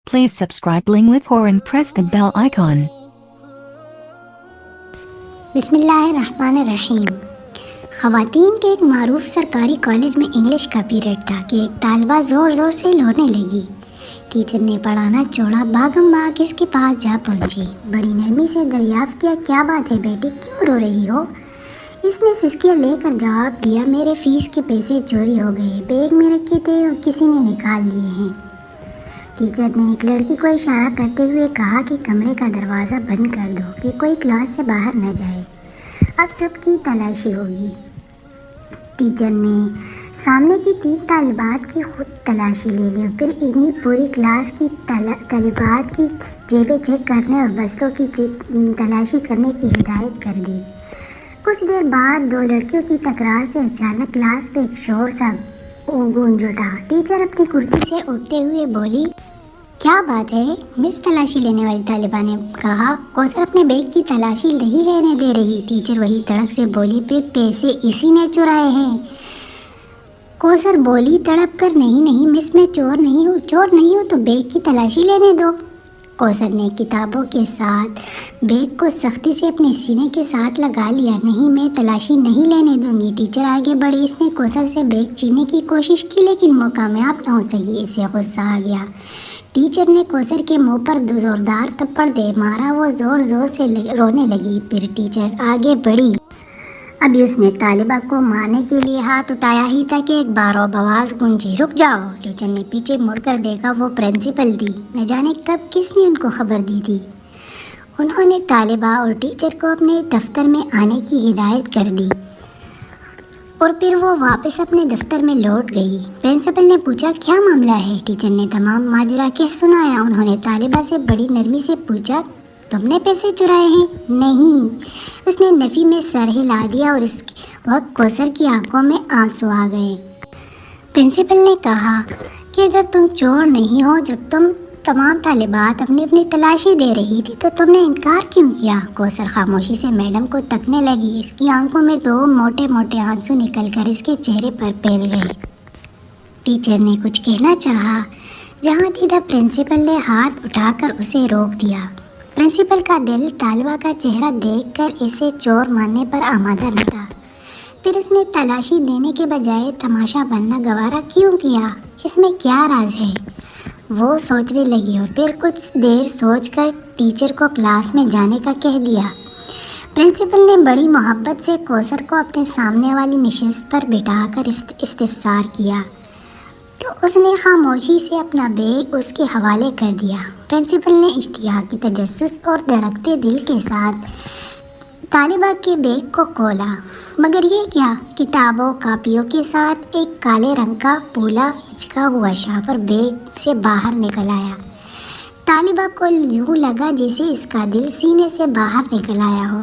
Please subscribe Linguithor and press the bell icon. बिस्मिल्लाहिर्रहमानिर्रहीम। ख़वातीन के एक मारूफ सरकारी कॉलेज में इंग्लिश का पीरियड था कि एक तालबा ज़ोर ज़ोर से रोने लगी। टीचर ने पढ़ाना छोड़ा, भागम भाग इसके पास जा पहुंची। बड़ी नरमी से दरियाफ़्त किया, क्या बात है बेटी, क्यों रो रही हो? इसने सिसकियाँ लेकर जवाब दिया, मेरे फ़ीस के पैसे चोरी हो गए, बैग में रखे थे और किसी ने निकाल लिए हैं। टीचर ने एक लड़की को इशारा करते हुए कहा कि कमरे का दरवाज़ा बंद कर दो कि कोई क्लास से बाहर न जाए, अब सबकी तलाशी होगी। टीचर ने सामने की 3 तालिबात की खुद तलाशी ले ली, फिर इन्हीं पूरी क्लास की तालिबात की जेबें चेक करने और बस्तों की तलाशी करने की हिदायत कर दी। कुछ देर बाद 2 लड़कियों की तकरार से अचानक क्लास में एक शोर सा गूंज उठा। टीचर अपनी कुर्सी से उठते हुए बोली, क्या बात है मिस? तलाशी लेने वाली तालिबा ने कहा। कौसर अपने बैग की तलाशी नहीं लेने दे रही। टीचर वही तड़क से बोली, फिर पैसे इसी ने चुराए हैं। कौसर बोली तड़प कर, नहीं मिस, मैं चोर नहीं हूँ तो बैग की तलाशी लेने दो। कौसर ने किताबों के साथ बैग को सख्ती से अपने सीने के साथ लगा लिया। नहीं, मैं तलाशी नहीं लेने दूंगी। टीचर आगे बढ़ी। इसने कौसर से बैग छीनने की कोशिश की लेकिन वो कामयाब न हो सकी। इसे गुस्सा आ गया। टीचर ने कौसर के मुंह पर जोरदार थप्पड़ दे मारा। वो ज़ोर से रोने लगी। फिर टीचर आगे बढ़ी। अभी उसने तालिबा को मारने के लिए हाथ उठाया ही था कि एक बार आवाज़ गूंजी, रुक जाओ। टीचर ने पीछे मुड़कर देखा, वो प्रिंसिपल थी। न जाने कब किसने उनको खबर दी थी। उन्होंने तालिबा और टीचर को अपने दफ्तर में आने की हिदायत कर दी और फिर वो वापस अपने दफ्तर में लौट गई। प्रिंसिपल ने पूछा, क्या मामला है? टीचर ने तमाम माजरा कह सुनाया। उन्होंने तालिबा से बड़ी नरमी से पूछा, तुमने पैसे चुराए हैं? नहीं। उसने नफ़ी में सर हिला दिया और इस वक्त कौसर की आंखों में आंसू आ गए। प्रिंसिपल ने कहा कि अगर तुम चोर नहीं हो, जब तुम तमाम तालिबात अपनी तलाशी दे रही थी तो तुमने इनकार क्यों किया? कौसर खामोशी से मैडम को तकने लगी। इसकी आंखों में 2 मोटे आंसू निकलकर इसके चेहरे पर फैल गए। टीचर ने कुछ कहना चाहा, जहाँ दीदा प्रिंसिपल ने हाथ उठाकर उसे रोक दिया। प्रिंसिपल का दिल तालिबा का चेहरा देखकर इसे चोर मानने पर आमादा न था। फिर उसने तलाशी देने के बजाय तमाशा बनना गवारा क्यों किया? इसमें क्या राज है? वो सोचने लगी और फिर कुछ देर सोचकर टीचर को क्लास में जाने का कह दिया। प्रिंसिपल ने बड़ी मोहब्बत से कौसर को अपने सामने वाली नशिस्त पर बिठाकर इस्तिफसार किया तो उसने खामोशी से अपना बैग उसके हवाले कर दिया। प्रिंसिपल ने इश्तियाकी तजस्सुस और धड़कते दिल के साथ तालिबा के बैग को खोला, मगर ये क्या? किताबों कापियों के साथ एक काले रंग का पूला हिचका हुआ शाफर बैग से बाहर निकल आया। तालिबा को यूँ लगा जैसे इसका दिल सीने से बाहर निकल आया हो।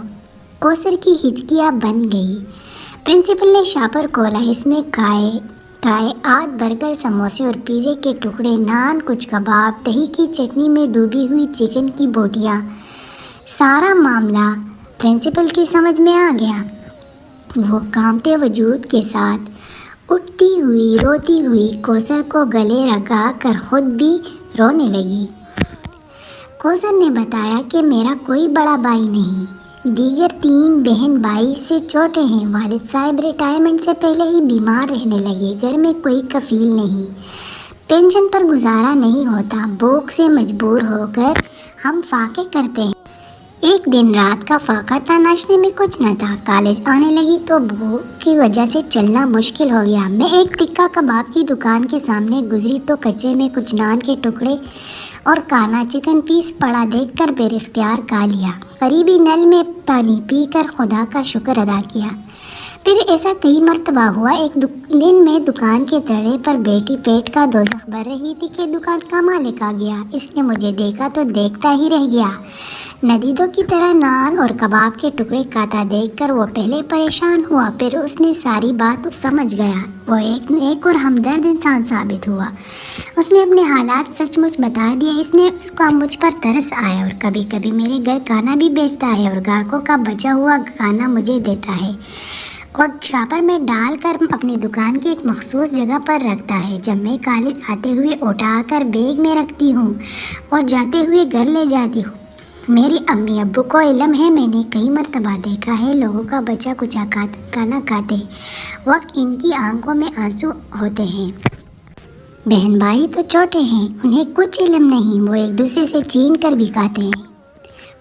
कौसर की हिचकियाँ बन गई। प्रिंसिपल ने शाफर खोला। इसमें खाए आध बर्गर, समोसे और पिज़्ज़े के टुकड़े, नान, कुछ कबाब, दही की चटनी में डूबी हुई चिकन की बोटियाँ। सारा मामला प्रिंसिपल की समझ में आ गया। वो कांपते वजूद के साथ उठती हुई रोती हुई कौसर को गले लगा कर खुद भी रोने लगी। कौसर ने बताया कि मेरा कोई बड़ा भाई नहीं, दीगर 3 बहन भाई से छोटे हैं। वालिद साहब रिटायरमेंट से पहले ही बीमार रहने लगे। घर में कोई कफील नहीं, पेंशन पर गुजारा नहीं होता। भूख से मजबूर होकर हम फाके करते हैं। एक दिन रात का फाका था, नाश्ते में कुछ न था। कॉलेज आने लगी तो भूख की वजह से चलना मुश्किल हो गया। मैं एक टिक्का कबाब की दुकान के सामने गुजरी तो कच्चे में कुछ नान के टुकड़े और काना चिकन पीस पड़ा देखकर बेइख्तियार खा लिया। करीबी नल में पानी पीकर खुदा का शुक्र अदा किया। फिर ऐसा कई मर्तबा हुआ। एक दिन में दुकान के तड़े पर बैठी पेट का दोज़ख भर रही थी कि दुकान का मालिक आ गया। इसने मुझे देखा तो देखता ही रह गया। नदीदों की तरह नान और कबाब के टुकड़े खाता देखकर वो पहले परेशान हुआ, फिर उसने सारी बात समझ गया। वो एक नेक और हमदर्द इंसान साबित हुआ। उसने अपने हालात सचमुच बता दिए। इसने उसका मुझ पर तरस आया और कभी कभी मेरे घर खाना भी बेचता है और ग्राहकों का बचा हुआ खाना मुझे देता है। اور شاپر میں ڈال کر اپنی دکان کی ایک مخصوص جگہ پر رکھتا ہے۔ جب میں کالج آتے ہوئے اٹھا کر بیگ میں رکھتی ہوں اور جاتے ہوئے گھر لے جاتی ہوں۔ میری امی ابو کو علم ہے، میں نے کئی مرتبہ دیکھا ہے لوگوں کا بچہ کچھ کھانا کھاتے وقت ان کی آنکھوں میں آنسو ہوتے ہیں۔ بہن بھائی تو چھوٹے ہیں، انہیں کچھ علم نہیں، وہ ایک دوسرے سے چھین کر بھی کھاتے ہیں۔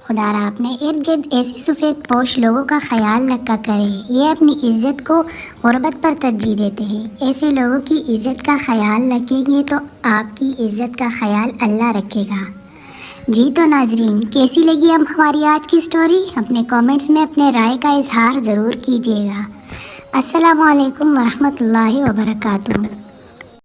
خدا را اپنے ارد گرد ایسے سفید پوش لوگوں کا خیال رکھا کرے، یہ اپنی عزت کو غربت پر ترجیح دیتے ہیں۔ ایسے لوگوں کی عزت کا خیال رکھیں گے تو آپ کی عزت کا خیال اللہ رکھے گا۔ جی تو ناظرین، کیسی لگی ہماری آج کی سٹوری؟ اپنے کامنٹس میں اپنے رائے کا اظہار ضرور کیجیے گا۔ السلام علیکم ورحمۃ اللہ وبرکاتہ۔